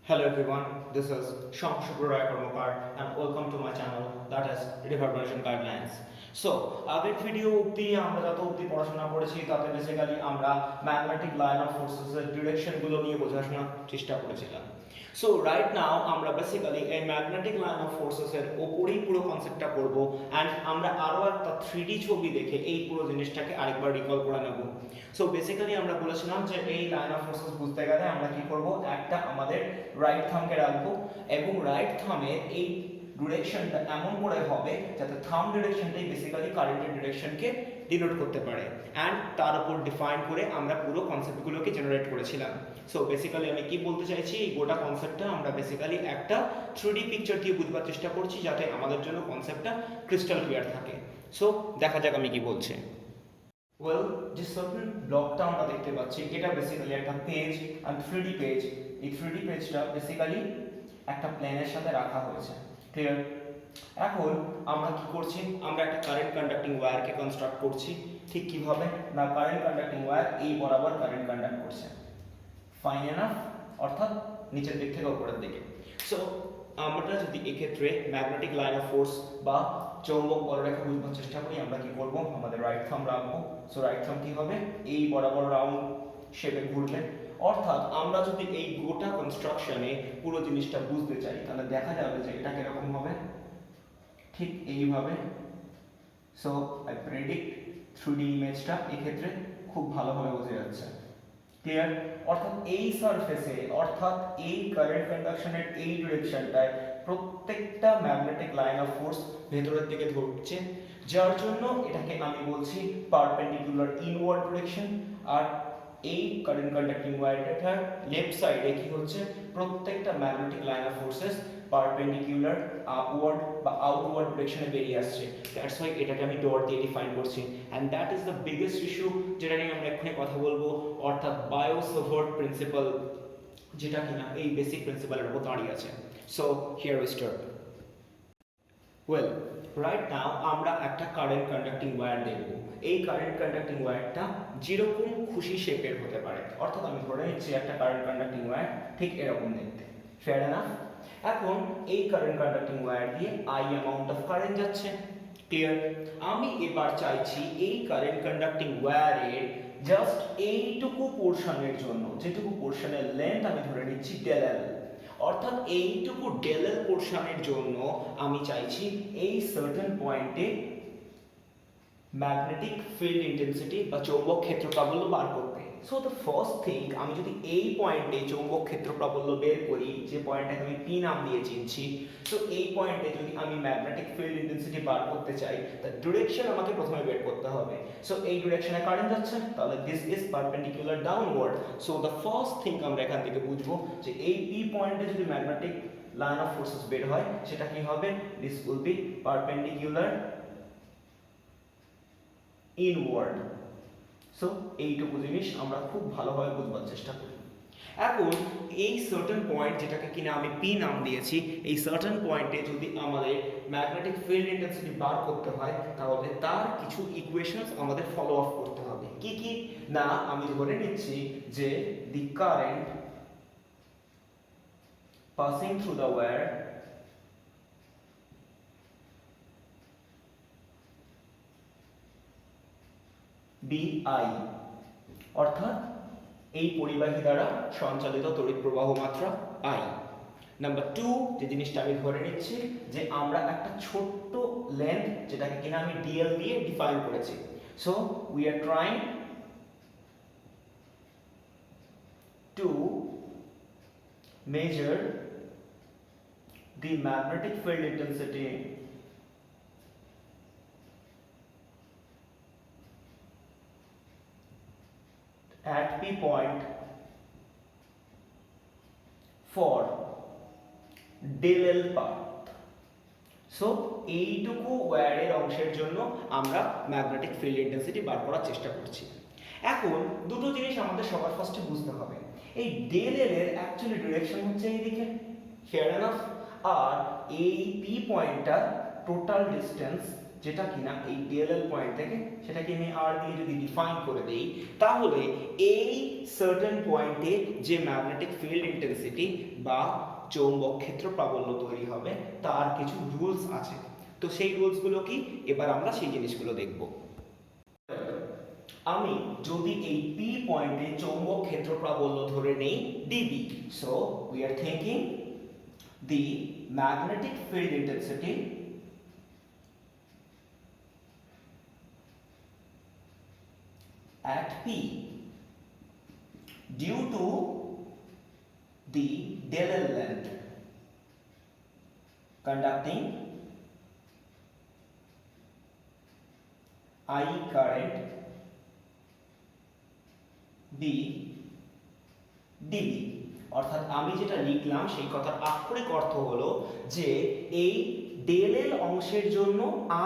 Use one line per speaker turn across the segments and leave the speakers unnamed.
Hello everyone, this is Shankshukru Rai Karmakar and welcome to my channel that is Reverberation Guidelines. So, আগের video অবধি আমরা যত অবধি পড়াশোনা করেছি তাতে বেসিক্যালি আমরা ম্যাগনেটিক লাইন অফ ফোর্সেসের ডিরেকশনগুলো নিয়ে বোঝাশোনার চেষ্টা করেছিলাম। সো রাইট নাও আমরা বেসিক্যালি এই ম্যাগনেটিক লাইন অফ ফোর্সেসের ওপরেই পুরো কনসেপ্টটা করব অ্যান্ড আমরা আরও একটা 3D ছবি দেখে এই পুরো জিনিসটাকে আরেকবার রিকল করে নেব। সো বেসিক্যালি আমরা বলেছিলাম যে এই লাইন অফ ফোর্সেস বুঝতে গেলে আমরা কি করব, একটা আমাদের রাইট থামকে রাখবো এবং রাইট থামের এই ডিরেকশনটা এমন করে হবে যাতে থাম ডিরেকশনটাই বেসিক্যালি কারেন্টের ডিরেকশনকে ডিনোট করতে পারে অ্যান্ড তার উপর ডিফাইন করে আমরা পুরো কনসেপ্টগুলোকে জেনারেট করেছিলাম। সো বেসিক্যালি আমি কি বলতে চাইছি, এই গোটা কনসেপ্টটা আমরা বেসিক্যালি একটা 3D পিকচার দিয়ে বুঝবার চেষ্টা করছি যাতে আমাদের জন্য কনসেপ্টটা ক্রিস্টাল ক্লিয়ার থাকে। সো দেখা যাক আমি কি বলছি। ওয়েল, যে সার্টেন ব্লকটা আমরা দেখতে পাচ্ছি এটা বেসিক্যালি একটা পেজ আর 3D পেজ। এই 3D পেজটা বেসিক্যালি একটা প্লেনের সাথে রাখা হয়েছে, ক্লিয়ার? এখন আমরা কি করছি, আমরা একটা কারেন্ট কন্ডাক্টিং ওয়্যারকে কনস্ট্রাক্ট করছি। ঠিক কিভাবে না, কারেন্ট কন্ডাক্টিং ওয়্যার এই বরাবর কারেন্ট কন্ডাক্ট করছে, ফাইন এনাফ, অর্থাৎ নিচের দিক থেকে উপরের দিকে। সো আমরা যদি এক্ষেত্রে ম্যাগনেটিক লাইন অফ ফোর্স বা চৌম্বক বলরেখা বুঝবার চেষ্টা করি, আমরা কি করব, আমাদের রাইট থাম রাখবো। সো রাইট থাম কি হবে, এই বরাবর রাউন্ড শেপে ঘুরবে। অর্থাৎ আমরা যদি এই গোটা কনস্ট্রাকশনে পুরো জিনিসটা বুঝতে চাই তাহলে দেখা যাবে যে এটা কিরকম হবে, ঠিক এইভাবে। সো আই প্রেডিক্ট 3D ইমেজটা এক্ষেত্রে খুব ভালোভাবে বোঝা যাচ্ছে, ক্লিয়ার? অর্থাৎ এই সারফেসে, অর্থাৎ এই কারেন্ট কন্ডাকশনের এই ডিরেকশনটায় প্রত্যেকটা ম্যাগনেটিক লাইন অফ ফোর্স ভেতরের দিকে ধরছে, যার জন্য এটাকে আমি বলছি পারপেন্ডিকুলার ইনওয়ার্ড ডিরেকশন। আর এই কারেন্ট কন্ডাক্টিং ওয়্যারটার লেফট সাইডে কি হচ্ছে, প্রত্যেকটা magnetic line of forces perpendicular upward বা আউটওয়ার্ড ডিরেকশনে বেরিয়ে আসছে। দ্যাটস ওয়াই এটাকে আমি ডট দিয়ে ডিফাইন করছি and that is the biggest issue যেটা নিয়ে আমরা এখানে কথা বলবো, অর্থাৎ বায়ো-সাভার্ট প্রিন্সিপাল, যেটা কিনা এই বেসিক প্রিন্সিপালের উপর দাঁড়িয়ে আছে। So here we start. Well, right নাও আমরা একটা কারেন্ট কন্ডাক্টিং ওয়্যার দেখব। এই কারেন্ট কন্ডাক্টিং ওয়্যারটা যেরকম খুশি শেপের হতে পারে, অর্থাৎ আমি ধরে নিচ্ছি একটা কারেন্ট কন্ডাক্টিং ওয়্যার ঠিক এরকম দেখতে, ফেয়ার এনাফ? এখন এই কারেন্ট কন্ডাক্টিং ওয়্যার দিয়ে আই অ্যামাউন্ট অফ কারেন্ট যাচ্ছে, ক্লিয়ার? আমি এবার চাইছি এই কারেন্ট কন্ডাক্টিং ওয়্যারের জাস্ট এইটুকু পোর্শনের জন্য, যেটুকু পোর্শনের লেন্থ আমি ধরে নিচ্ছি ডেল এল, অর্থাৎ এইটুকু ডেল এল পোর্শনের জন্য আমি চাইছি এই সার্টেন পয়েন্টে ম্যাগনেটিক ফিল্ড ইন্টেন্সিটি বা চৌম্বক ক্ষেত্র প্রাবল্য বার করতে। সো দ্য ফার্স্ট থিং, আমি যদি এই পয়েন্টে চৌম্বক ক্ষেত্র প্রাবল্য বের করি, যে পয়েন্টটাকে আমি পি নাম দিয়ে চিনছি, সো এই পয়েন্টে যদি আমি ম্যাগনেটিক ফিল্ড ইন্টেন্সিটি বার করতে চাই, তার ডিরেকশন আমাকে প্রথমে বের করতে হবে। সো এই ডিরেকশনে কারেন্ট যাচ্ছে, তাহলে this is perpendicular downward. So the first thing আমরা এখান থেকে বুঝবো যে এই পি পয়েন্টে যদি ম্যাগনেটিক লাইন অফ ফোর্সেস বের হয়, সেটা কি হবে, this will B perpendicular inward. So এইটুকু জিনিস আমরা খুব ভালোভাবে বুঝবার চেষ্টা করি। এখন এই সার্টেন পয়েন্ট, যেটাকে কিনা আমি পি নাম দিয়েছি, এই সার্টেন পয়েন্টে যদি আমাদের ম্যাগনেটিক ফিল্ড ইন্টেন্সিটি বার করতে হয় তাহলে তার কিছু ইকুয়েশনস আমাদের ফলো আপ করতে হবে। কি কি না, আমি ধরে নিচ্ছি যে the current passing through the wire BI, অর্থাৎ এই পরিবাহী দ্বারা সঞ্চালিত তড়িৎ প্রবাহ মাত্রা I। নাম্বার 2, যে জিনিসটা আমি ধরে নিচ্ছি যে আমরা একটা ছোট্ট লেন্থ, যেটাকে কিনা আমি DL দিয়ে ডিফাইন করেছি। So we are trying to measure the magnetic field intensity at P point for del L path. So এইটুকু ওয়্যারের অংশের জন্য আমরা ম্যাগনেটিক ফিল্ড ইন্টেন্সিটি বার করার চেষ্টা করছি। এখন দুটো জিনিস আমাদের সবার ফার্স্টে বুঝতে হবে, এই ডেল এল এর অ্যাকচুয়ালি ডিরেকশন হচ্ছে এইদিকে, ফেয়ার এনাফ? আর এই পি পয়েন্টটা টোটাল ডিস্টেন্স যেটা কিনা এই DLL পয়েন্ট থেকে সেটাকে আমি আর দিয়ে যদি ডিফাইন করে দেই, তাহলে এই সার্টেন পয়েন্টে যে ম্যাগনেটিক ফিল্ড ইন্টেন্সিটি বা চৌম্বক ক্ষেত্র প্রাবল্য তৈরি হবে তার কিছু রুলস আছে। তো সেই রুলসগুলো কি, এবার আমরা সেই জিনিসগুলো দেখব। আমি যদি এই P পয়েন্টে চৌম্বক ক্ষেত্র প্রাবল্য ধরে নেই dB, so we are thinking the magnetic field intensity at P due to the del length conducting I current B dB। অর্থাৎ আমি যেটা লিখলাম সেই কথার আক্ষরিক অর্থ হলো যে এই ডেল অংশের জন্য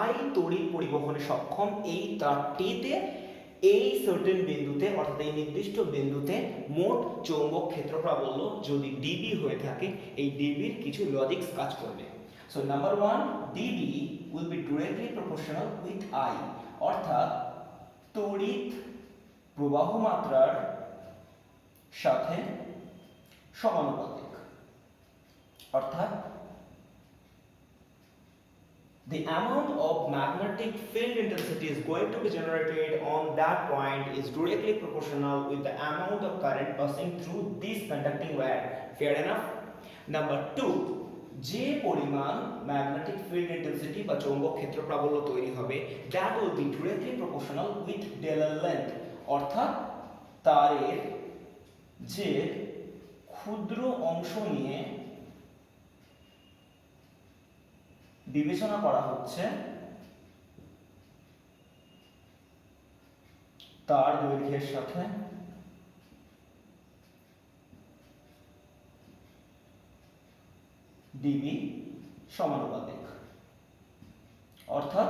I তড়িৎ পরিবহনে সক্ষম এই তারটিতে এই সার্টেন বিন্দুতে অর্থাৎ এই নির্দিষ্ট বিন্দুতে মোট চৌম্বক ক্ষেত্র প্রাবল্য যদি dB হয়ে থাকে, এই dB এর কিছু লজিক্স কাজ করবে। So number 1, dB will be directly proportional with I, অর্থাৎ তড়িৎ প্রবাহ মাত্রার সাথে সমানুপাতিক। অর্থাৎ the amount of magnetic field intensity is going to be generated on that point is directly proportional with the amount of current passing through this conducting wire. Fair enough? Number 2, যে পরিমাণ magnetic field intensity বা চৌম্বক ক্ষেত্র প্রাবল্য তৈরি হবে that will be directly proportional with del length, অর্থাৎ তারের যে ক্ষুদ্র অংশ নিয়ে বিবেচনা করা হচ্ছে তার দৈর্ঘ্যের সাথে dB সমানুপাতিক। অর্থাৎ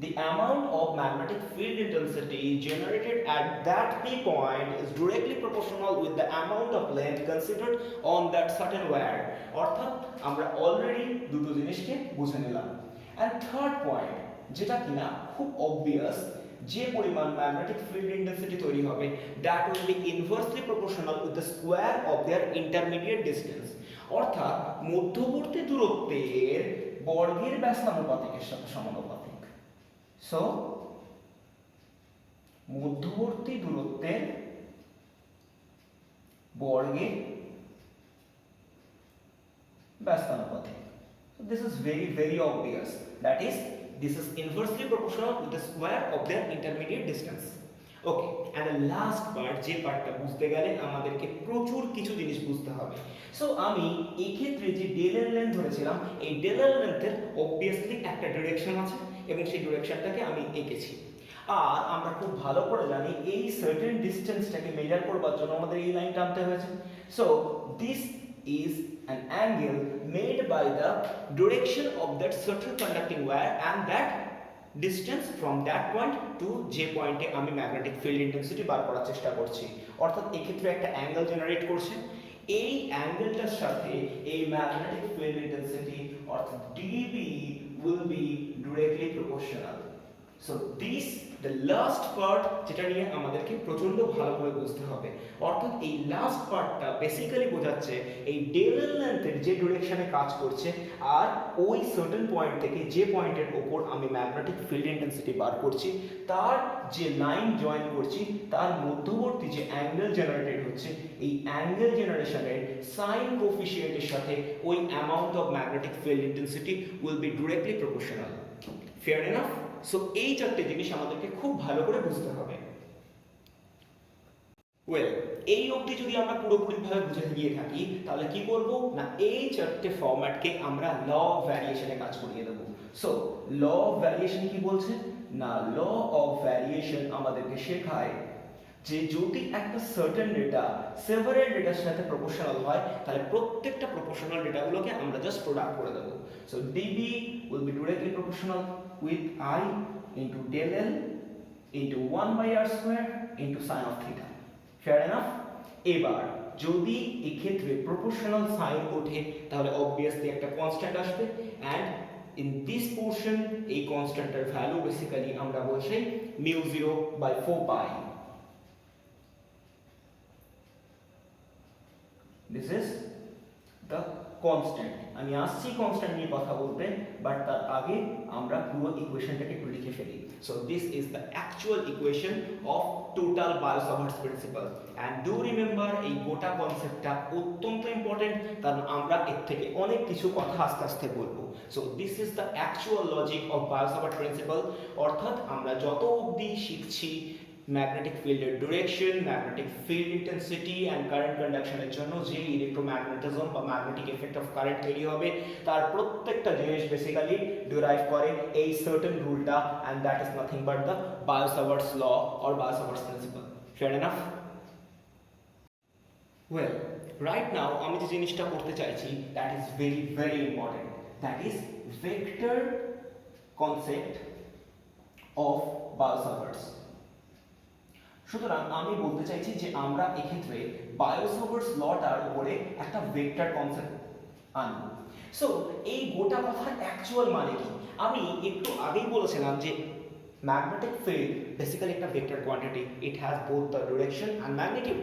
the amount of magnetic field intensity generated at that P point is directly proportional with the amount of length considered on that certain wire. অর্থাৎ আমরা অলরেডি দুটো জিনিসকে বুঝে নিলাম। and third point, যেটা কিনা খুব obvious, যে পরিমাণ ম্যাগনেটিক ফিল্ড ইন্টেন্সিটি তৈরি হবে that will be inversely proportional with the square of their intermediate distance, অর্থাৎ মধ্যবর্তী দূরত্বের বর্গের ব্যস্তানুপাতিকের সাথে সমানুপাতিক। সো মধ্যবর্তী দূরত্বের বর্গের ব্যস্তানুপাতিক। So this is very obvious, that is this is inversely proportional with the square of their intermediate distance. Okay, and the last part, যে পার্টটা বুঝতে গেলে আমাদেরকে প্রচুর কিছু জিনিস বুঝতে হবে। সো আমি এই ক্ষেত্রে যে ডেল লেন্থ ধরেছিলাম, এই ডেল লেন্থের অবভিয়াসলি একটা ডিরেকশন আছে এবং সেই ডিরেকশনটাকে আমি এঁকেছি। আর আমরা খুব ভালো করে জানি এই সার্টেন ডিসটেন্সটাকে মেজার করবার জন্য আমাদের এই লাইন টানতে হয়েছে। So this is an angle made by the direction of that certain conducting wire and that distance from that point to যে পয়েন্টে আমি ম্যাগনেটিক ফিল্ড ইন্টেন্সিটি বার করার চেষ্টা করছি। অর্থাৎ এই ক্ষেত্রে একটা অ্যাঙ্গেল জেনারেট করছে, এই অ্যাঙ্গেলটার সাথে এই ম্যাগনেটিক ফিল্ড ইন্টেন্সিটি অর্থাৎ dB will be directly proportional. So this the last part যেটা নিয়ে আমাদেরকে প্রচন্ড ভালো করে বুঝতে হবে। অর্থাৎ এই লাস্ট পার্টটা বেসিক্যালি বোঝাচ্ছে এই ডেল লেন্থের যে ডিরেকশনে কাজ করছে আর ওই সার্টেন পয়েন্ট থেকে যে পয়েন্টের উপর আমি ম্যাগনেটিক ফিল্ড ইন্টেন্সিটি বার করছি তার যে লাইন জয়েন করছি তার মধ্যবর্তী যে অ্যাঙ্গেল জেনারেটেড হচ্ছে, এই অ্যাঙ্গেল জেনারেশনের সাইন কোফিশিয়েন্টের সাথে ওই amount of magnetic field intensity will be directly proportional. Fair enough? So এই চারটে জিনিস আমাদেরকে খুব ভালো করে বুঝতে হবে। ওয়েল, এই অবধি যদি আমরা পুরোপুরিভাবে বুঝে গিয়ে থাকি তাহলে কি করব না, এই চারটে ফরম্যাটকে আমরা ল অফ ভ্যারিয়েশনে কাজ করিয়ে দেবো। সো ল অফ ভ্যারিয়েশন কি বলছে না, ল অফ ভ্যারিয়েশন আমাদেরকে শেখায় যে যদি একটা সার্টেন ডেটা সেভারেল ডেটার সাথে প্রপোর্শনাল হয় তাহলে প্রত্যেকটা প্রপোর্শনাল ডেটাগুলোকে আমরা জাস্ট প্রোডাক্ট করে দেবো। So dB will be directly proportional with I into del L into 1/r square into sin of theta. Fair enough? এবার যদি এই ক্ষেত্রে প্রপোর্শনাল সাইন ওঠে তাহলে অবভিয়াসলি একটা কনস্ট্যান্ট আসবে, অ্যান্ড in this portion এই কনস্ট্যান্টের ভ্যালু বেসিক্যালি আমরা বসাই mu0/4 pi. This is the constant. আমি আসছি কনস্ট্যান্ট নিয়ে কথা বলতে, বাট তার আগে আমরা পুরো ইকুয়েশনটাকে একটু লিখে ফেলি। So this is the actual equation of total Biot Savart's principle. And do remember এই গোটা কনসেপ্টটা অত্যন্ত ইম্পর্টেন্ট, কারণ আমরা এর থেকে অনেক কিছু কথা আস্তে আস্তে বলবো। So this is the actual logic of Biot Savart principle. অর্থাৎ আমরা যত অবধি শিখছি ম্যাগনেটিক ফিল্ডের direction, magnetic field intensity and current কন্ডাকশনের জন্য যে ইলেকট্রোম্যাগনেটিজম বা ম্যাগনেটিক এফেক্ট অফ কারেন্ট তৈরি হবে, তার প্রত্যেকটা জিনিস বেসিক্যালি ডিরাইভ করে এই সার্টেন রুলটা, and that is nothing but the Biot Savart's law or Biot Savart's principle. Fair enough? Well, right now আমি যে জিনিসটা করতে চাইছি that is very very important, that is vector concept of Biot Savart's. সুতরাং আমি বলতে চাইছি যে আমরা এক্ষেত্রে বায়োসাভার্টস লটার উপরে একটা ভেক্টর কনসেপ্ট আনব। সো এই গোটা কথার অ্যাকচুয়াল মানে কি? আমি একটু আগেই বলেছিলাম যে ম্যাগনেটিক ফিল্ড বেসিক্যালি একটা vector quantity, it has both the direction and magnitude.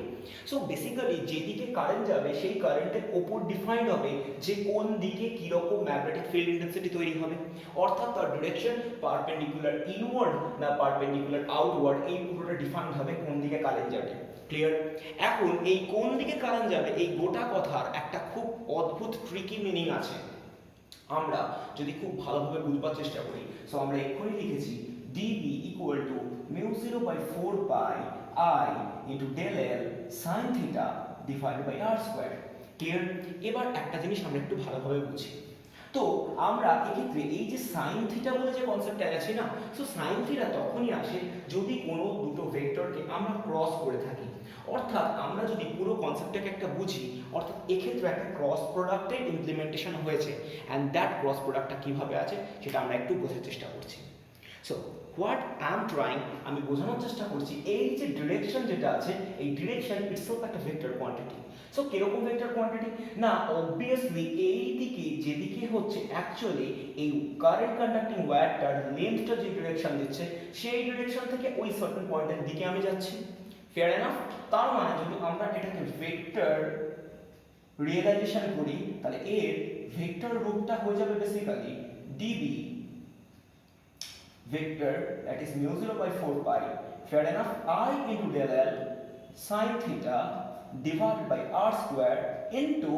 So basically যেদিকে কারেন্ট যাবে সেই কারেন্টের ওপর ডিফাইন্ড হবে যে কোন দিকে কীরকম ম্যাগনেটিক ফিল্ড ইন্টেন্সিটি তৈরি হবে, অর্থাৎ তার ডিরেকশন পারপেন্ডিকুলার ইনওয়ার্ড না পারপেন্ডিকুলার আউটওয়ার্ড, এই পুরোটা ডিফাইন্ড হবে কোন দিকে কারেন্ট যাবে। ক্লিয়ার? এখন এই কোন দিকে কারেন্ট যাবে এই গোটা কথার একটা খুব অদ্ভুত ট্রিকি মিনিং আছে। আমরা যদি খুব ভালোভাবে বুঝবার চেষ্টা করি, সো আমরা এক্ষুনি লিখেছি dB equal to mu0/4 pi I into del L sin theta divided by r square. Clear? এবার একটা জিনিস আমরা একটু ভালোভাবে বুঝি। তো আমরা এক্ষেত্রে এই যে সাইন থিটা বলে যে কনসেপ্টটা আছে না, সো সাইন থিটা তখনই আসে যদি কোনো দুটো ভেক্টরকে আমরা ক্রস করে থাকি। অর্থাৎ আমরা যদি পুরো কনসেপ্টটাকে একটা বুঝি, অর্থাৎ এক্ষেত্রে একটা ক্রস প্রোডাক্টের ইমপ্লিমেন্টেশন হয়েছে, অ্যান্ড দ্যাট ক্রস প্রোডাক্টটা কিভাবে আছে সেটা আমরা একটু বোঝার চেষ্টা করছি। So what I am trying, আমি বোঝানোর চেষ্টা করছি এই যে ডিরেকশন যেটা আছে, এই ডিরেকশন ইটসেলফ একটা ভেক্টর কোয়ান্টিটি। সো কিরকম ভেক্টর কোয়ান্টিটি? না অবভিয়াসলি এই দিকে যেদিকে হচ্ছে অ্যাকচুয়ালি এই কারেন্ট কন্ডাক্টিং ওয়্যারটার লেন্থটা যে ডিরেকশন দিচ্ছে, সেই ডিরেকশন থেকে ওই সার্টেন পয়েন্টের দিকে আমি যাচ্ছি। Fair enough? তার মানে যদি আমরা এটাকে ভেক্টর রিয়েলাইজেশন করি, তাহলে এর ভেক্টর রূপটা হয়ে যাবে basically dB vector, that is mu0/4 pi, fair enough, I into del L sin theta divided by r square into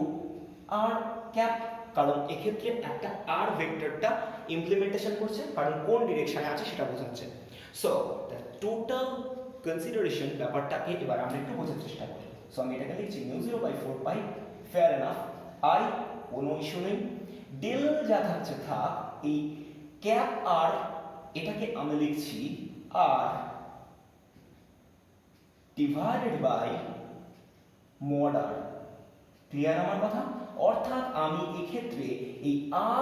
r cap, কারণ এক্ষেত্রে একটা r ভেক্টরটা ইমপ্লিমেন্টেশন করছে, কারণ কোন ডিরেকশনে আছে সেটা বোঝাচ্ছে। সো দ্য টোটাল কনসিডারেশন ব্যাপারটাকে এবার আমরা একটু বোঝার চেষ্টা করি। সো আমি এটাকে লিখছি mu0/4 pi, fair enough, I কোনো ইস্যু নেই, del যা থাকছে থাক, এই ক্যাপ r এটাকে আমি লিখছি r divided by mod r। Clear আমার কথা? অর্থাৎ আমি এক্ষেত্রে এই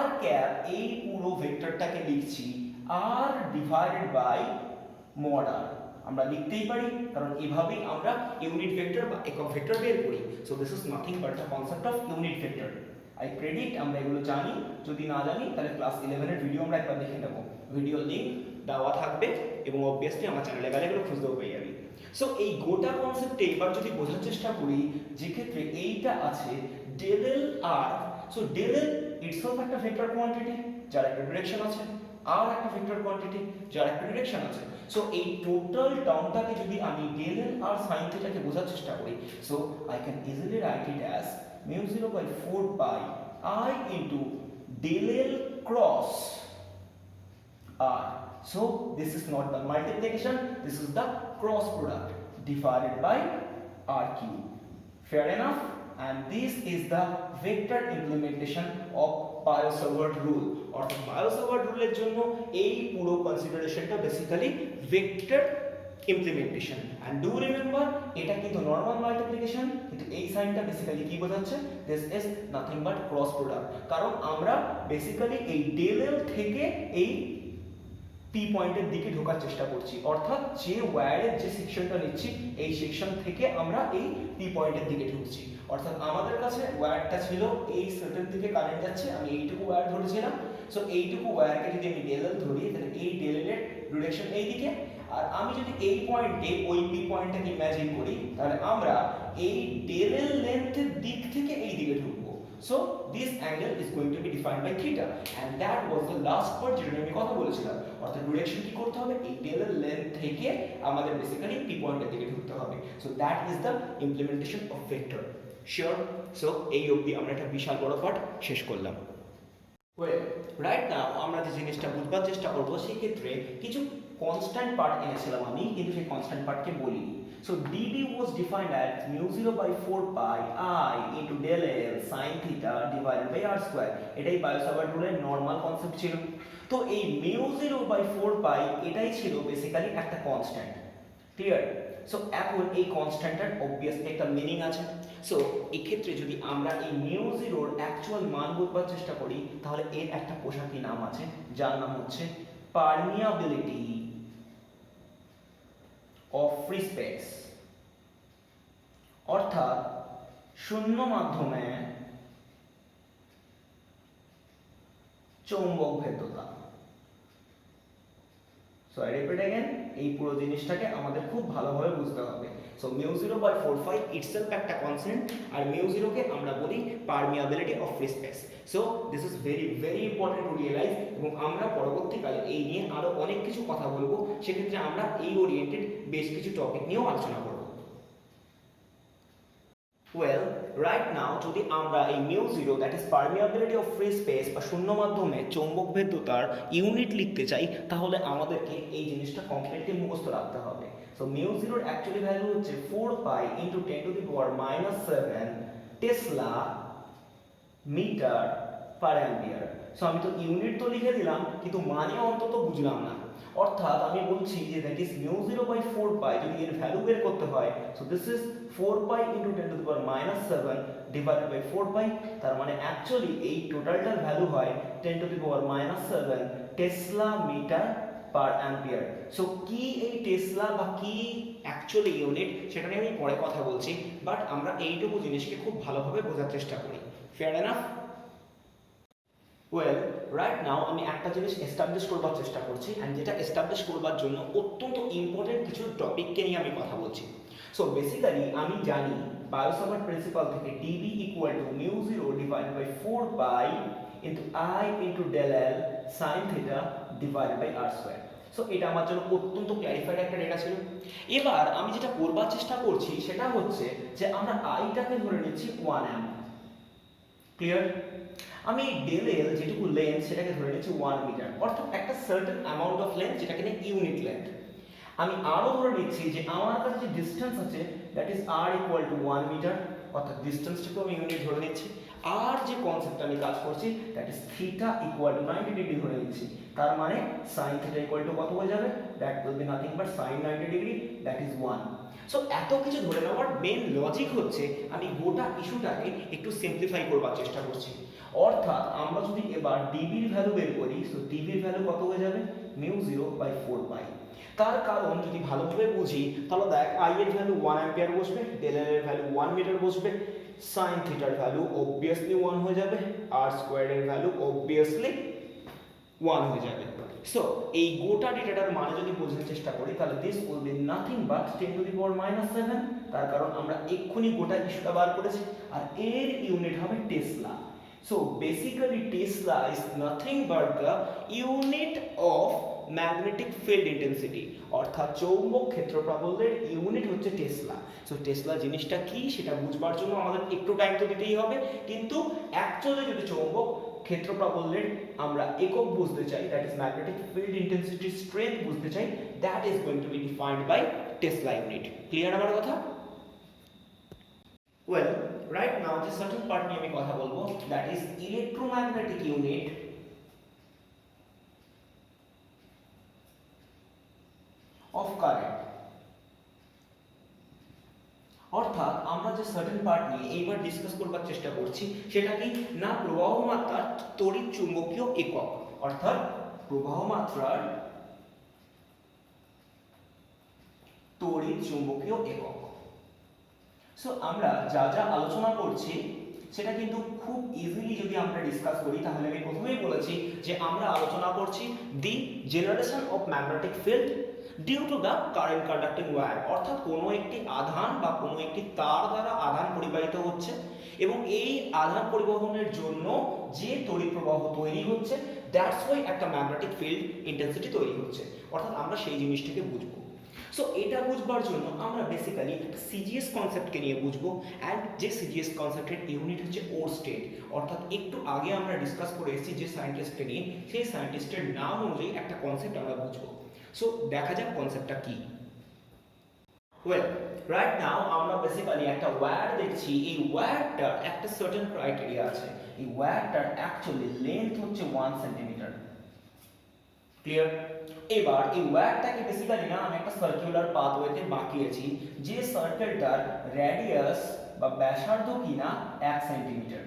r ক্যাপ এই পুরো ভেক্টরটাকে লিখছি r divided by mod r। আমরা লিখতেই পারি, কারণ এভাবেই আমরা ইউনিট ভেক্টর বা একক ভেক্টর বের করি। So this is nothing but the concept of unit vector. I predict আমরা এগুলো জানি, যদি না জানি তাহলে ক্লাস 11 এর ভিডিও আমরা একবার দেখে নেব, ভিডিও লিংক দেওয়া থাকবে এবং অবভিয়াসলি আমার চ্যানেলে গেলে এগুলো খুঁজতেও পেয়ে যাবি। সো এই গোটা কনসেপ্টে এবার যদি বোঝার চেষ্টা করি, যে ক্ষেত্রে এইটা আছে del L r, so del L itself একটা ভেক্টর কোয়ান্টিটি যার একটা ডিরেকশন আছে, আর একটা ভেক্টর কোয়ান্টিটি যার একটা ডিরেকশন আছে। সো এই টোটাল টার্মটাকে যদি আমি del L r sin theta কে বোঝার চেষ্টা করি, so I can easily right it as mu0/4 pi I into del L cross r. So this is not the multiplication, this is the cross product divided by r cube. Fair enough? And this is the vector implementation of Biot-Savart rule. অর্থাৎ Biot-Savart rule এর জন্য এই পুরো কনসিডারেশনটা basically vector implementation. And do remember এটা কিন্তু normal multiplication, কিন্তু এই সাইনটা বেসিক্যালি কি বোঝাচ্ছে? This is nothing but cross product, কারণ আমরা বেসিক্যালি এই del L থেকে এই পি পয়েন্টের দিকে ঢোকার চেষ্টা করছি, অর্থাৎ যে ওয়্যারের যে সেকশনটা নিচ্ছি এই সেকশন থেকে আমরা এই পি পয়েন্টের দিকে ঢুকছি। অর্থাৎ আমাদের কাছে ওয়্যারটা ছিল এই সার্টেন দিকে কারেন্ট যাচ্ছে, আমি এইটুকু ওয়্যার ধরেছিলাম। সো এইটুকু ওয়্যারকে যদি আমি ডেল এল ধরি তাহলে এই ডেল এল এর ডিরেকশন এইদিকে, আর আমি যদি এই পয়েন্টে ওই পি পয়েন্টটাকে ইমাজিন করি তাহলে আমরা এই ডেল এল লেন্থের দিক থেকে এই দিকে ঢুকবো। So this angle is going to be defined by theta, and that was the last part যেটা আমি কথা বলেছিলাম। অর্থাৎ ডিরেকশন কি করতে হবে, এই ডেল এর লেন্থ থেকে আমাদের বেসিক্যালি পি পয়েন্টের দিকে ঢুকতে হবে। So that is the implementation of vector. Sure? So এই অবধি আমরা একটা বিশাল বড় পার্ট শেষ করলাম। Well, right now আমরা যে জিনিসটা বুঝবার চেষ্টা করব সেই ক্ষেত্রে কিছু কনস্ট্যান্ট পার্ট এনেছিলাম আমি, কিন্তু সেই কনস্ট্যান্ট পার্টকে বলিনি। So dB was defined as mu0 by 4 pi I into del L sin theta divided by r square. এটাই বায়ো-সাভার্ট রুলের নরমাল কনসেপ্ট ছিল। তো এই mu0 by 4 pi এটাই ছিল বেসিক্যালি একটা কনস্ট্যান্ট। ক্লিয়ার? সো এখন এই কনস্ট্যান্টের অবভিয়াসলি একটা মিনিং আছে। সো এই ক্ষেত্রে যদি আমরা এই mu0 এর অ্যাকচুয়াল মান বুঝবার চেষ্টা করি তাহলে এর একটা পোশাকি নাম আছে যার নাম হচ্ছে পারমিয়াবিলিটি অফ ফ্রি স্পেস, অর্থাৎ শূন্য মাধ্যমে চৌম্বক ভেদ্যতা। সো আই রিপিট अगेन, এই পুরো জিনিসটাকে আমাদের খুব ভালোভাবে বুঝতে হবে। So mu0 by 4 pi itself একটা কনস্ট্যান্ট, আর mu0 কে আমরা বলি permeability of free space. So this is very very important to realise, এবং আমরা পরবর্তীকালে এই নিয়ে আরো অনেক কিছু কথা বলবো। সেক্ষেত্রে আমরা এই ওরিয়েন্টেড বেশ কিছু টপিক নিয়েও আলোচনা করব। Well, right now যদি আমরা এই mu0 that is permeability of free space বা শূন্য মাধ্যমে চৌম্বক ভেদ্যতার ইউনিট লিখতে চাই তাহলে আমাদেরকে এই জিনিসটা কমপ্লিটলি মুখস্থ রাখতে হবে। সো mu0 এর অ্যাকচুয়ালি ভ্যালু হচ্ছে 4 pi into 10 to the power -7 tesla metre per ampere. So আমি তো ইউনিট তো লিখে দিলাম কিন্তু মানে অন্তত বুঝলাম না। অর্থাৎ আমি বলছি যে that is mu0 by 4 pi যদি এর ভ্যালু বের করতে হয়, so this is 4 pi into 10 to the power -7 divided by 4 pi, তার মানে অ্যাকচুয়ালি এই টোটালটার ভ্যালু হয় 10 to the power -7 tesla metre per ampere. So কি এই টেসলা বা কি অ্যাকচুয়ালি ইউনিট সেটা নিয়ে আমি পরে কথা বলছি, বাট আমরা এইটুকু জিনিসকে খুব ভালোভাবে বোঝার চেষ্টা করি। Fair enough? Well, right now আমি একটা জিনিস এস্টাবলিশ করবার চেষ্টা করছি, অ্যান্ড যেটা এস্টাবলিশ করবার জন্য অত্যন্ত ইম্পর্টেন্ট কিছু টপিককে নিয়ে আমি কথা বলছি। সো বেসিক্যালি আমি জানি বায়ো-সাভার্ট প্রিন্সিপাল থেকে dB equal to mu0 divided by 4 pi into I into del L sin theta divided by r square. So এটা আমার জন্য অত্যন্ত ক্ল্যারিফাইড একটা ডেটা ছিল। এবার আমি যেটা করবার চেষ্টা করছি সেটা হচ্ছে যে আমরা আইটাকে ধরে নিচ্ছি 1 amp। ক্লিয়ার? আমি ডেল এল যেটুকু লেন্থ সেটাকে ধরে নিচ্ছি 1 মিটার, অর্থাৎ একটা সার্টেন অ্যামাউন্ট অফ লেন্থ যেটাকে নিয়ে ইউনিট লেন্থ। আমি আরো ধরে নিচ্ছি যে আমার কাছে যে ডিসটেন্স আছে that is r equal to 1 metre, অর্থাৎ ডিসটেন্সটাকে আমি ইউনিট ধরে নিচ্ছি। আর যে কনসেপ্টটা আমি কাজ করছি that is theta equal to 90 degree ধরে নিচ্ছি। তার মানে sin থিটা ইকুয়াল টু কত হয়ে যাবে? That will be nothing but sin 90 degree, that is 1। So এত কিছু ধরে নেওয়ার মেন লজিক হচ্ছে আমি গোটা ইস্যুটাকে একটু সিম্পলিফাই করবার চেষ্টা করছি। অর্থাৎ আমরা যদি এবার dB এর ভ্যালু বের করি, সো dB এর ভ্যালু কত হয়ে যাবে? mu0 by 4 pi। তার কারণ যদি ভালোভাবে বুঝি তাহলে দেখ I এর ভ্যালু 1 অ্যাম্পিয়ার বসবে, del L এর ভ্যালু 1 মিটার বসবে, sin থিটার ভ্যালু অবভিয়াসলি 1 হয়ে যাবে, r স্কয়ার এর ভ্যালু অবভিয়াসলি 1 হয়ে যাবে। সো এই গোটা ডেটাটার মানে যদি বোঝার চেষ্টা করি তাহলে this will be nothing but 10 to the power -7। তার কারণ আমরা এক্ষুনি গোটা ইস্যুটা বার করেছি, আর এর ইউনিট হবে Tesla. So basically Tesla is nothing but the unit of magnetic field intensity, অর্থাৎ চৌম্বক ক্ষেত্র প্রাবল্যের ইউনিট হচ্ছে টেসলা। সো টেসলা জিনিসটা কি সেটা বুঝবার জন্য আমাদের একটু টাইম তো দিতেই হবে, কিন্তু অ্যাকচুয়ালি যদি চৌম্বক ক্ষেত্র প্রাবল্যের আমরা একক বুঝতে চাই, that is magnetic field intensity strength বুঝতে চাই, that is going to be defined by tesla unit. Clear আমার কথা? ওয়েল, right now যে সার্টেন পার্ট নিয়ে আমি কথা বলবো that is electromagnetic unit of current. অর্থাৎ আমরা যে সার্টেন পার্ট নিয়ে এইবার ডিসকাস করবার চেষ্টা করছি সেটা কি না প্রবাহ মাত্রার তড়িৎ চুম্বকীয় একক, অর্থাৎ প্রবাহ মাত্রার তড়িৎ চুম্বকীয় একক। সো আমরা যা যা আলোচনা করছি সেটা কিন্তু খুব ইজিলি যদি আমরা ডিসকাস করি, তাহলে আমি প্রথমেই বলেছি যে আমরা আলোচনা করছি the generation of magnetic field due to the current conducting wire, অর্থাৎ কোনো একটি আধান বা কোনো একটি তার দ্বারা আধান পরিবাহিত হচ্ছে এবং এই আধান পরিবহনের জন্য যে তড়িৎ প্রবাহ তৈরি হচ্ছে, দ্যাটস ওয়াই একটা ম্যাগনেটিক ফিল্ড ইন্টেন্সিটি তৈরি হচ্ছে, অর্থাৎ আমরা সেই জিনিসটাকে বুঝবো। সো এটা বুঝবার জন্য আমরা বেসিক্যালি একটা সিজিএস কনসেপ্টকে নিয়ে বুঝবো, অ্যান্ড যে সিজিএস কনসেপ্টের ইউনিট হচ্ছে ওরস্টেড, অর্থাৎ একটু আগে আমরা ডিসকাস করে এসেছি যে সায়েন্টিস্টকে নিয়ে, সেই সায়েন্টিস্টের নাম অনুযায়ী একটা কনসেপ্ট আমরা বুঝবো। সো দেখা যাক কনসেপ্টটা কি। ওয়েল, রাইট নাও আমরা বেসিক্যালি একটা ওয়্যার দেখছি। এই ওয়্যারটার একটা সার্টেন ক্রাইটেরিয়া আছে। এই ওয়্যারটার অ্যাকচুয়ালি লেন্থ হচ্ছে 1 সেন্টিমিটার। ক্লিয়ার? এবার এই ওয়্যারটাকে বেসিক্যালি না আমি একটা সার্কুলার পাথওয়েতে বাঁকিয়েছি, যে সার্কেলটার রেডিয়াস বা ব্যাসার্ধ কিনা 1 সেন্টিমিটার।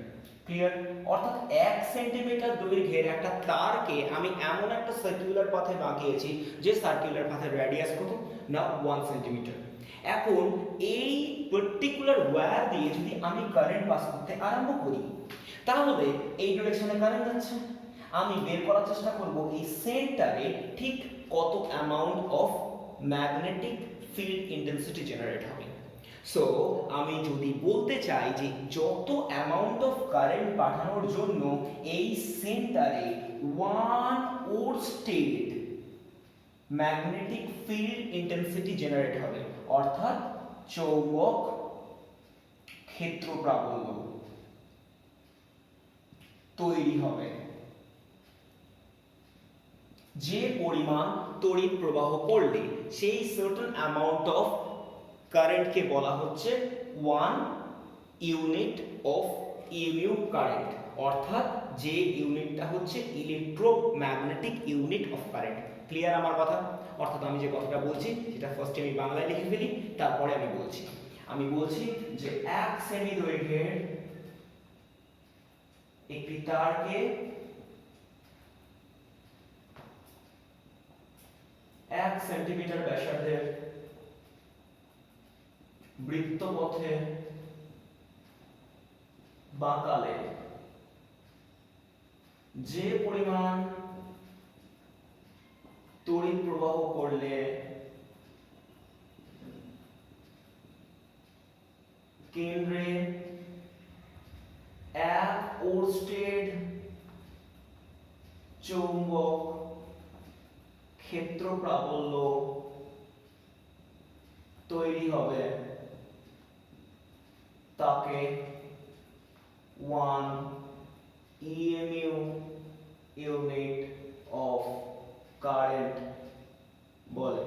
ক্লিয়ার? অর্থাৎ 1 সেন্টিমিটার দৈর্ঘ্যের একটা তারকে আমি এমন একটা সার্কুলার পাথে বাঁকিয়েছি যে সার্কুলার পাথের রেডিয়াস কত না 1 সেন্টিমিটার। এখন এই পার্টিকুলার ওয়্যার দিয়ে যদি আমি কারেন্ট পাস করতে আরম্ভ করি, তাহলে এই ডিরেকশনে কারেন্ট যাচ্ছে। আমি বের করার চেষ্টা করব এই সেন্টারে ঠিক কত amount of magnetic field intensity generate হবে। সো আমি যদি বলতে চাই যে যত অ্যামাউন্ট অফ কারেন্ট পাঠানোর জন্য এই সেন্টারে 1 Oersted magnetic field intensity generate হবে, অর্থাৎ চৌম্বক ক্ষেত্র প্রাবল্য তৈরি হবে, যে পরিমাণ তড়িৎ প্রবাহ পড়লে সেই সার্টেন অ্যামাউন্ট অফ কারেন্টকে বলা হচ্ছে 1 ইউনিট অফ ইএমইউ কারেন্ট, অর্থাৎ যে ইউনিটটা হচ্ছে electromagnetic unit of current. Clear আমার কথা? অর্থাৎ আমি যে কথাটা বলছি সেটা ফার্স্টে আমি বাংলায় লিখে ফেলি, তারপরে আমি বলছি যে 1 সেমি দৈর্ঘ্যের একটি তারকে 1 সেন্টিমিটার ব্যাসার্ধের বৃত্তপথে বাঁকালে যে পরিমাণ তড়িৎ প্রবাহ করলে কেন্দ্রে 1 ওরস্টেড চৌম্বক ক্ষেত্র প্রাবল্য তৈরি হবে, তাকে 1 EMU ইউনিট অফ কারেন্ট বলে।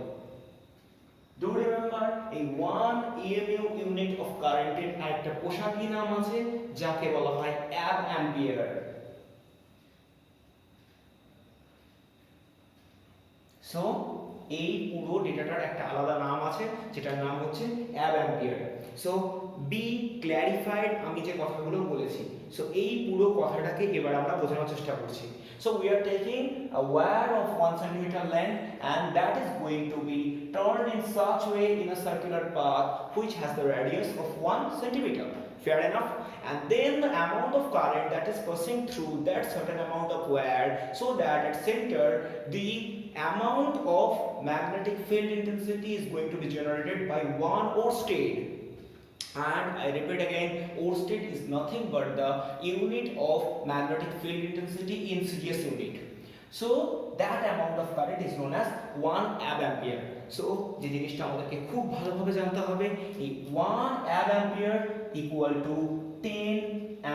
ডু রিমেম্বার, এই 1 EMU ইউনিট অফ কারেন্টের একটা পোশাকি নাম আছে যাকে বলা হয় অ্যাম্পিয়ার। সো এই পুরো ডেটাটার একটা আলাদা নাম আছে যেটার নাম হচ্ছে অ্যাম্পিয়ার। সো বি ক্ল্যারিফাইড, আমি যে কথাগুলো বলেছি, সো এই পুরো কথাটাকে এবার আমরা বোঝানোর চেষ্টা করছি। So we are taking a wire of 1 centimeter length and that is going to be turned in such way in a circular path which has the radius of 1 centimeter. Fair enough? And then the amount of current that is passing through that certain amount of wire, so that at center the amount of magnetic field intensity is going to be generated by 1 oersted. And I repeat again, oersted is nothing but the unit of magnetic field intensity in CGS unit. So that amount of current is known as 1 ampere. So যে জিনিসটা আমাদেরকে খুব ভালোভাবে জানতে হবে, এই 1 ampere equal to 10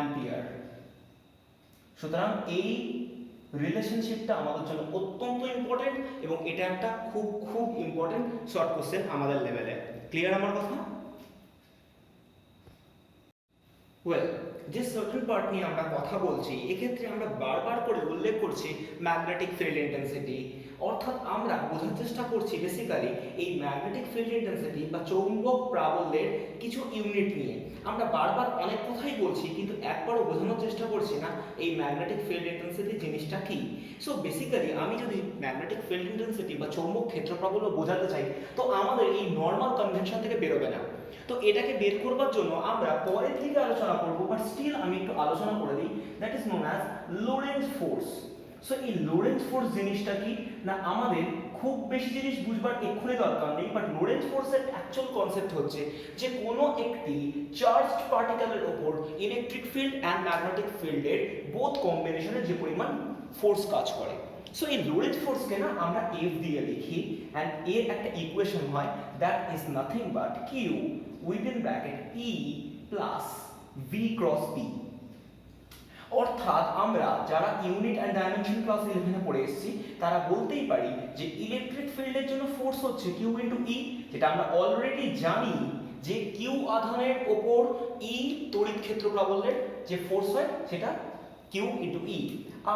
ampere. সুতরাং এই রিলেশনশিপটা আমাদের জন্য অত্যন্ত ইম্পর্টেন্ট এবং এটা একটা খুব ইম্পর্টেন্ট শর্ট কোশ্চেন আমাদের লেভেলে। ক্লিয়ার আমার কথা? ওয়েল, যে সার্কেল পার্ট নিয়ে আমরা কথা বলছি, এক্ষেত্রে আমরা বারবার করে উল্লেখ করছি ম্যাগনেটিক ফিল্ড ইন্টেন্সিটি, অর্থাৎ আমরা বোঝার চেষ্টা করছি বেসিক্যালি এই ম্যাগনেটিক ফিল্ড ইন্টেন্সিটি বা চৌম্বক প্রাবল্যের কিছু ইউনিট নিয়ে। আমরা বারবার অনেক কথাই বলছি কিন্তু একবারও বোঝানোর চেষ্টা করছি না এই ম্যাগনেটিক ফিল্ড ইন্টেন্সিটি জিনিসটা কি। সো বেসিক্যালি আমি যদি ম্যাগনেটিক ফিল্ড ইন্টেন্সিটি বা চৌম্বক ক্ষেত্র প্রাবল্য বোঝাতে চাই, তো আমাদের এই নর্মাল কনভেনশন থেকে বেরোবে না। তো এটাকে বের করবার জন্য আমরা পরের দিকে আলোচনা করব, বাট স্টিল আমি একটু আলোচনা করে দিই। That is known as Lorentz force. So এই লোরেন্টজ ফোর্স জিনিসটা কি না, আমাদের খুব বেশি জিনিস বুঝবার এক্ষুনি দরকার নেই, বাট লোরেন্টজ ফোর্সের অ্যাকচুয়াল কনসেপ্ট হচ্ছে যে কোনো একটি চার্জড পার্টিকেলের ওপর ইলেকট্রিক ফিল্ড অ্যান্ড ম্যাগনেটিক ফিল্ডের বোথ কম্বিনেশনে যে পরিমাণ ফোর্স কাজ করে। সো এই লোরেন্টজ ফোর্সকে না আমরা এফ দিয়ে লিখি, অ্যান্ড এর একটা ইকুয়েশন হয় that is nothing but Q within bracket E plus V cross P. অর্থাৎ আমরা যারা ইউনিট অ্যান্ড ডাইমেনশন ক্লাস 11 এ পড়ে এসেছি তারা বলতেই পারি যে ইলেকট্রিক ফিল্ডের জন্য ফোর্স হচ্ছে কিউ ইন্টু ই, যেটা আমরা অলরেডি জানি যে কিউ আধানের ওপর ই তড়িৎ ক্ষেত্র প্রাবল্যের যে ফোর্স হয় সেটা কিউ ইন্টু ই।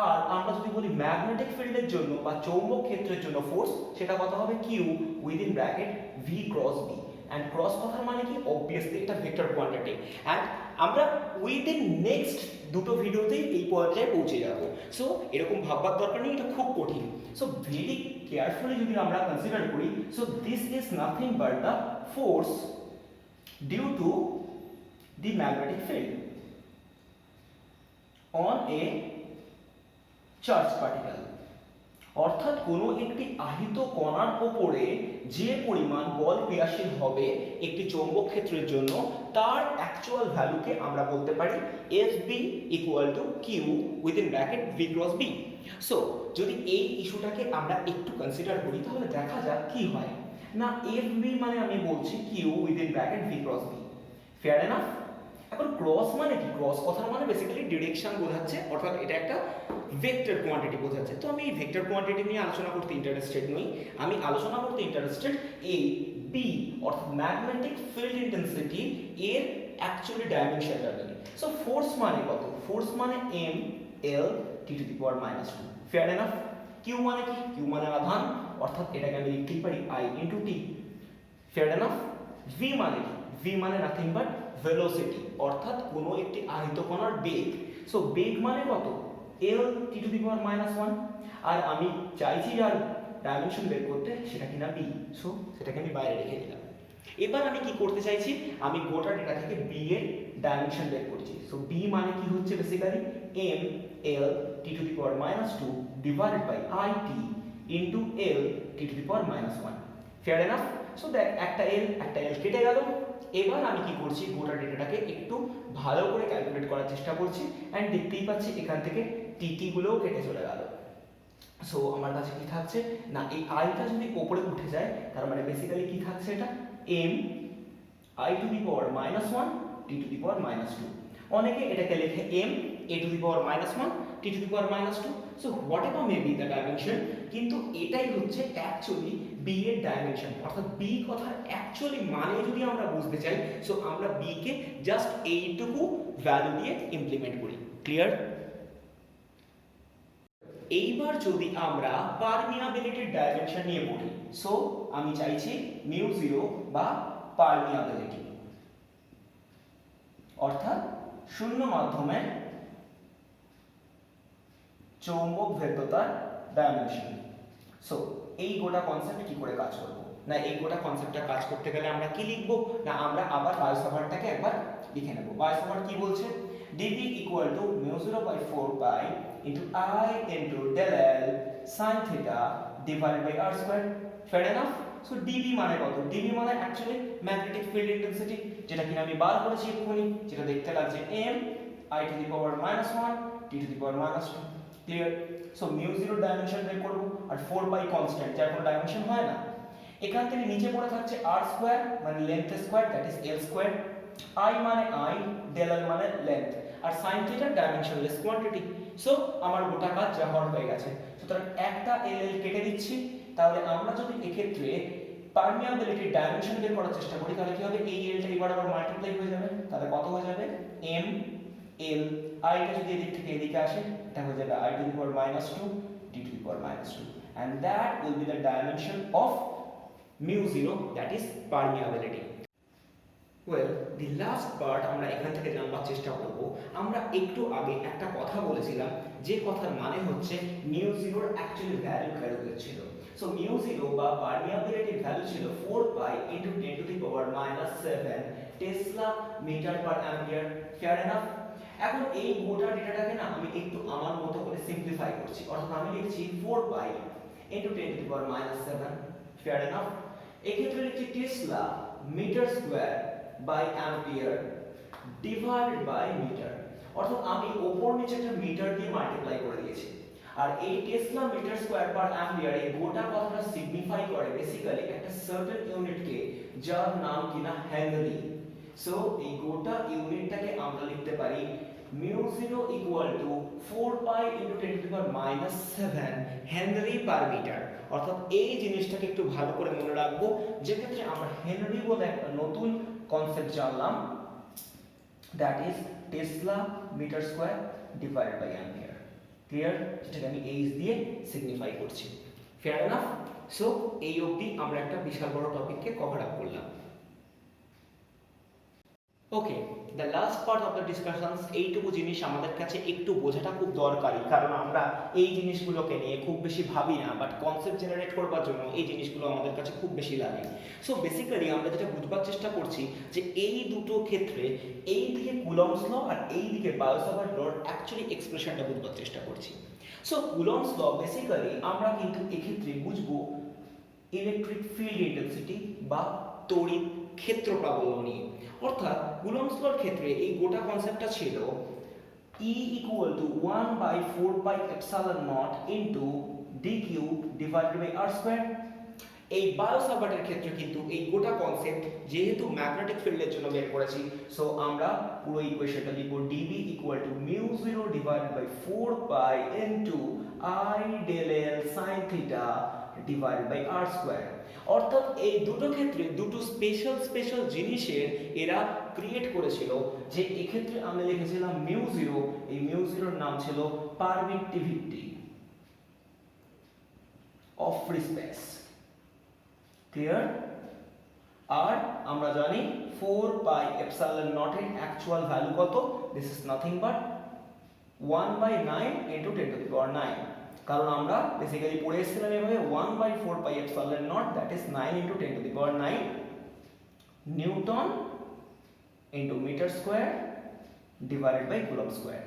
আর আমরা যদি বলি ম্যাগনেটিক ফিল্ডের জন্য বা চৌম্বক ক্ষেত্রের জন্য ফোর্স, সেটা কত হবে Q within bracket V cross B. And cross কথার মানে কি, অবভিয়াসলি এটা ভেক্টর কোয়ান্টিটি। অ্যান্ড আমরা উইদিন নেক্সট দুটো ভিডিওতেই এই পর্যায়ে পৌঁছে যাব। সো এরকম ভাববার দরকার নেই, এটা খুব কঠিন। সো ভেরি কেয়ারফুলি যদি আমরা কনসিডার করি, so this is nothing but the force due to the magnetic field on a charge particle. অর্থাৎ কোনো একটি আহিত কণার উপরে যে পরিমাণ বল ক্রিয়াশীল হবে একটি চৌম্বক ক্ষেত্রের জন্য, তার অ্যাকচুয়াল ভ্যালুকে আমরা বলতে পারি FB equal to Q within bracket V cross B. So যদি এই ইস্যুটাকে আমরা একটু কনসিডার করি তাহলে দেখা যাক কি হয় না, FB মানে আমি বলছি Q within bracket V cross B, fair enough. এখন ক্রস মানে কি, ক্রস কথার মানে বেসিক্যালি ডিরেকশন বোঝাচ্ছে, অর্থাৎ এটা একটা ভেক্টর কোয়ান্টিটি বোঝাচ্ছে। তো আমি এই ভেক্টর কোয়ান্টিটি নিয়ে আলোচনা করতে ইন্টারেস্টেড নই, আমি আলোচনা করতে ইন্টারেস্টেড এই বি অর্থাৎ ম্যাগনেটিক ফিল্ড ইন্টেন্সিটি এর অ্যাকচুয়ালি ডাইমেনশনটা নিয়ে। সো ফোর্স মানে কত, ফোর্স মানে M L T to the power minus 2, fair enough. Q মানে কি, কিউ মানে আধান, অর্থাৎ এটাকে আমি লিখতেই পারি I into T, fair enough. V মানে কি, ভি মানে নাথিং বাট ভেলোসিটি, অর্থাৎ কোনো একটি আহিত কণার বেগ। সো বেগ মানে কত, এল T to the power minus 1। আর আমি চাইছি যার ডাইমেনশন বের করতে, সেটা কিনা বি, সো সেটাকে আমি বাইরে রেখে দিলাম। এবার আমি কি করতে চাইছি, আমি গোটা ডেটা থেকে বি এর ডাইমেনশন বের করছি। সো বি মানে কি হচ্ছে basically M L T to the power minus 2 divided by I T into L T to the power minus 1, fair enough. So দেখ একটা এল কেটে গেল। এবার আমি কি করছি, গোটা ডেটাটাকে একটু ভালো করে ক্যালকুলেট করার চেষ্টা করছি, অ্যান্ড দেখতেই পাচ্ছি এখান থেকে টি গুলোও কেটে চলে গেল। সো আমার কাছে কি থাকছে না, এই আইটা যদি উপরে উঠে যায় তার মানে বেসিক্যালি কি থাকছে, এটা M I two the power minus 1 T to the power minus 2। অনেকে এটাকে লেখে M A two the power minus 1 T to the power minus 2। So what ever may be the dimension, কিন্তু এটাই হচ্ছে অ্যাকচুয়ালি বি এর dimension. অর্থাৎ B কথার actually মানে যদি আমরা বুঝতে চাই, সো আমরা বি কে জাস্ট এইটুকু ভ্যালু দিয়ে ইমপ্লিমেন্ট করি, ক্লিয়ার। এইবার যদি আমরা পারমিয়াবিলিটির ডাইমেনশন নিয়ে পড়ি, সো আমি চাইছি মিউ 0 বা পারমিয়াবিলিটি, অর্থাৎ শূন্য মাধ্যমে চৌম্বক ভেদ্যতার ডাইমেনশন। সো এই গোটা কনসেপ্ট কি করে কাজ করব না, এই গোটা কনসেপ্টটা কাজ করতে গেলে আমরা কি লিখবো না, আমরা আবার বায়োসাভারটাকে একবার লিখে নেব। বায়োসাভার কি বলছে, dv equal to mu 0 by 4 pi into I into del L sin theta divided by r square, fair enough. So dv মানে কত, dv মানে অ্যাকচুয়ালি ম্যাগনেটিক ফিল্ড ইন্টেন্সিটি, যেটা কিনা আমি বার করেছি এক্ষুনি, যেটা দেখতে লাগছে m I to the power minus 1 t to the power minus 2, clear. So mu 0 dimension বের করব, আর 4 পাই কনস্ট্যান্ট যার কোনো ডাইমেনশন হয় না। এখান থেকে নিচে পড়ে থাকছে r স্কয়ার মানে length square, that is l square. I মানে I, del L মানে লেন্থ, আর sin theta dimensionless quantity. So আমার গোটা কাজ যা হওয়ার হয়ে গেছে। সুতরাং একটা l কেটে দিচ্ছি। তাহলে আমরা যদি এক্ষেত্রে পারমিয়াবিলিটির ডাইমেনশন বের করার চেষ্টা করি, তাহলে কি হবে, এই l টা এবার আবার মাল্টিপ্লাই হয়ে যাবে, তাহলে কত হয়ে যাবে m l, I টা যদি এদিক থেকে এদিকে আসে এটা হয়ে যাবে I to the power minus 2 t to the power minus 2, and that will be the dimension of mu 0, that is permeability. Well, the last part আমরা এখান থেকে জানবার চেষ্টা করব। আমরা একটু আগে একটা কথা বলেছিলাম যে কথার মানে হচ্ছে মিউ জিরোর অ্যাকচুয়ালি ভ্যালু ক্যালকুলেট ছিল। সো মিউ জিরো বা পারমিয়াবিলিটির ভ্যালু ছিল 4 pi into 10 to the power -7 tesla metre per ampere. Fair enough? এখন এই গোটা ডেটাটাকে না আমি একটু আমার মতো করে সিম্পলিফাই করছি, অর্থাৎ আমি লিখছি 4 pi into 10 to the power -7। Fair enough? এক্ষেত্রে লিখছি tesla metre square by ampere divided by metre, অর্থাৎ আমি ওপর নিচে একটা মিটার দিয়ে মাল্টিপ্লাই করে দিয়েছি। আর এই tesla metre square per ampere এই গোটা কথাটা সিগনিফাই করে বেসিক্যালি একটা সার্টেন ইউনিটকে, যার নাম কিনা হেনরি। সো এই গোটা ইউনিটটাকে আমরা লিখতে পারি mu zero equal to 4 pi into 10 to the power -7 henry per metre. অর্থাৎ এই জিনিসটাকে একটু ভালো করে মনে রাখবো, যে ক্ষেত্রে আমরা হেনরি বলে একটা নতুন কনসেপ্ট জানলাম, that is tesla metre square divided by ampere. Clear? যেটাকে আমি এইচ দিয়ে সিগনিফাই করছি। Fair enough? সো এই অবধি আমরা একটা বিশাল বড় টপিককে কভার আপ করলাম। Okay, the last part of the discussions, এইটুকু জিনিস আমাদের কাছে একটু বোঝাটা খুব দরকারি, কারণ আমরা এই জিনিসগুলোকে নিয়ে খুব বেশি ভাবি না, বাট কনসেপ্ট জেনারেট করবার জন্য এই জিনিসগুলো আমাদের কাছে খুব বেশি লাগে। সো বেসিক্যালি আমরা যেটা বুঝবার চেষ্টা করছি যে এই দুটো ক্ষেত্রে, এই দিকে কুলম্বস ল আর এই দিকে বায়ো-সাভার্ট লর অ্যাকচুয়ালি এক্সপ্রেশনটা বুঝবার চেষ্টা করছি। সো কুলম্বস ল বেসিক্যালি আমরা কিন্তু এক্ষেত্রে বুঝবো ইলেকট্রিক ফিল্ড ইন্টেন্সিটি বা তড়িৎ ক্ষেত্র প্রাবল্য নিয়ে। অর্থাৎ কুলম্বস লর ক্ষেত্রে এই গোটা কনসেপ্টটা ছিল E equal to 1 by 4 pi epsilon naught into d cube divided by r square। এই বায়ো-সাভার্টের ক্ষেত্রে কিন্তু এই গোটা কনসেপ্ট যেহেতু ম্যাগনেটিক ফিল্ডের জন্য বের করেছি, সো আমরা পুরো ইকুয়েশনটা লিখব dB equal to mu 0 divided by 4 pi into I del L sin theta divided by r square। অর্থাৎ এই দুটো ক্ষেত্রে দুটো স্পেশাল জিনিসের এরা ক্রিয়েট করেছিল, যে এক্ষেত্রে আমরা লিখেছিলাম মিউ জিরো, এই মিউ জিরোর নাম ছিল permittivity of free space. Clear? আর আমরা জানি 4 পাই এপসাইলন নট এর অ্যাকচুয়াল ভ্যালু কত? This is nothing but 1/9 into 10 to the power 9, কারণ আমরা বেসিক্যালি পড়ে এসেছিলাম এভাবে 1/4 pi epsilon naught, that is 9 into 10 to the power 9 newton into metre square divided by coulomb square.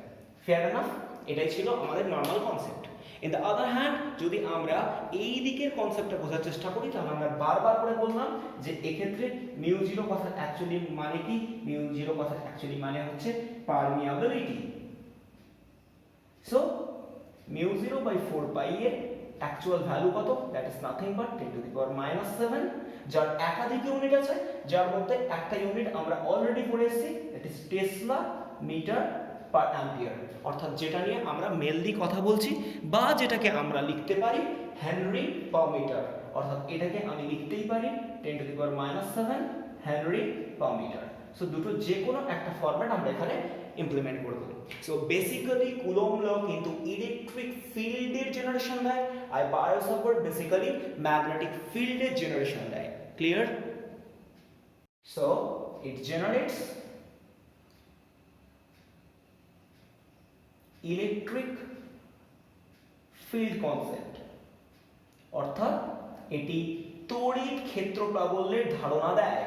Fair enough? এটাই ছিল আমাদের normal concept. In the other hand, যদি আমরা এই দিকের কনসেপ্টটা বোঝার চেষ্টা করি, তাহলে আমরা বারবার করে বললাম যে এক্ষেত্রে মিউ জিরো কথা অ্যাকচুয়ালি মানে কি? মিউ জিরো কথা অ্যাকচুয়ালি মানে হচ্ছে permeability. So mu zero by 4 pi এর অ্যাকচুয়াল ভ্যালু কত? That is nothing but 10 to the power -7, যার একাধিক ইউনিট আছে, যার মধ্যে একটা ইউনিট আমরা অলরেডি পড়ে এসেছি, that is tesla metre per ampere, অর্থাৎ যেটা নিয়ে আমরা মেনলি কথা বলছি, বা যেটাকে আমরা লিখতে পারি হেনরি পার মিটার, অর্থাৎ এটাকে আমি লিখতেই পারি 10 to the power -7 henry per metre. So দুটো যে কোনো একটা ফরম্যাট আমরা এখানে ইমপ্লিমেন্ট করব। সো বেসিক্যালি কুলম্ব ল কিন্তু ইলেকট্রিক ফিল্ডের জেনারেশন দেয়, আর বায়ো-সাভার্ট বেসিক্যালি ম্যাগনেটিক ফিল্ডের জেনারেশন দেয়। Clear? So it generates electric field concept, অর্থাৎ এটি তড়িৎ ক্ষেত্র প্রাবল্যের ধারণা দেয়।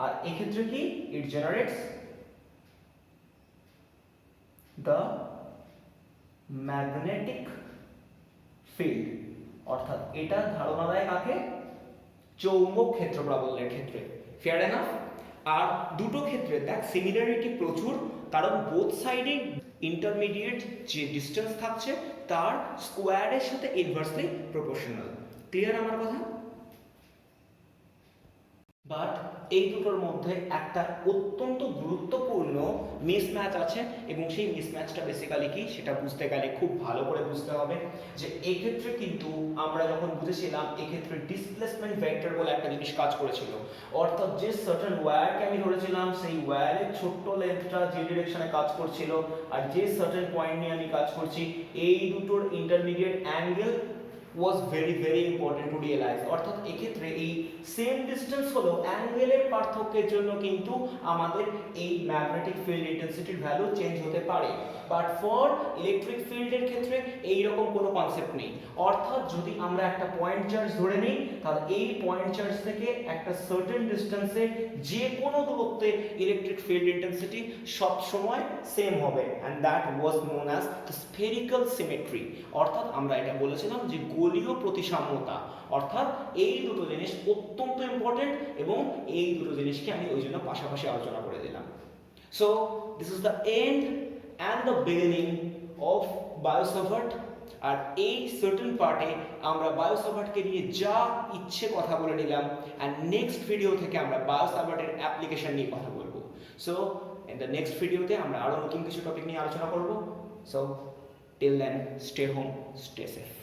আর এক্ষেত্রে কি? It generates the magnetic field, অর্থাৎ এটা ধারণা দেয় কাকে? চৌম্বক ক্ষেত্র প্রাবল্যের ক্ষেত্রে। Fair enough? আর দুটো ক্ষেত্রে দেখ সিমিলারিটি প্রচুর, কারণ বোথ সাইডে ইন্টারমিডিয়েট যে ডিসটেন্স থাকছে তার স্কোয়ারের সাথে ইনভার্সলি প্রপোর্শনাল। ক্লিয়ার আমার কথা? বাট এই দুটোর মধ্যে একটা অত্যন্ত গুরুত্বপূর্ণ মিসম্যাচ আছে, এবং সেই মিসম্যাচটা বেসিক্যালি কি সেটা বুঝতে গেলে খুব ভালো করে বুঝতে হবে যে এক্ষেত্রে কিন্তু আমরা যখন বুঝেছিলাম এক্ষেত্রে ডিসপ্লেসমেন্ট ভেক্টর বলে একটা জিনিস কাজ করেছিল, অর্থাৎ যে সার্টেন ওয়্যারকে আমি ধরেছিলাম সেই ওয়্যারের ছোট্ট লেন্থটা যে ডিরেকশনে কাজ করছিল আর যে সার্টেন পয়েন্ট নিয়ে আমি কাজ করছি, এই দুটোর intermediate angle was very important to realize। অর্থাৎ এক্ষেত্রে এই সেম ডিসটেন্স হলো অ্যাঙ্গেলের পার্থক্যের জন্য কিন্তু আমাদের এই ম্যাগনেটিক ফিল্ড ইন্টেন্সিটির ভ্যালু চেঞ্জ হতে পারে। বাট ফর ইলেকট্রিক ফিল্ডের ক্ষেত্রে এই রকম কোনো কনসেপ্ট নেই। অর্থাৎ যদি আমরা একটা পয়েন্ট চার্জ ধরে নিই, তাহলে এই পয়েন্ট চার্জ থেকে একটা সার্টেন ডিস্টেন্সে যে কোনো দূরত্বে ইলেকট্রিক ফিল্ড ইন্টেন্সিটি সব সময় সেম হবে, and that was known as spherical symmetry. অর্থাৎ আমরা এটা বলেছিলাম যে গোলীয় প্রতিসাম্যতা। অর্থাৎ এই দুটো জিনিস অত্যন্ত ইম্পর্টেন্ট, এবং এই দুটো জিনিসকে আমি ওই জন্য পাশাপাশি আলোচনা করে দিলাম। So this is the end and the beginning of Biot Savart. আর এই সার্টেন পার্টে আমরা বায়ো-স্যাভার্টকে নিয়ে যা ইচ্ছে কথা বলে নিলাম, অ্যান্ড নেক্সট ভিডিও থেকে আমরা বায়ো-স্যাভার্টের অ্যাপ্লিকেশন নিয়ে কথা বলবো। সো ইন দ্য নেক্সট ভিডিওতে আমরা আরো নতুন কিছু টপিক নিয়ে আলোচনা করব। So till then, stay home, stay safe.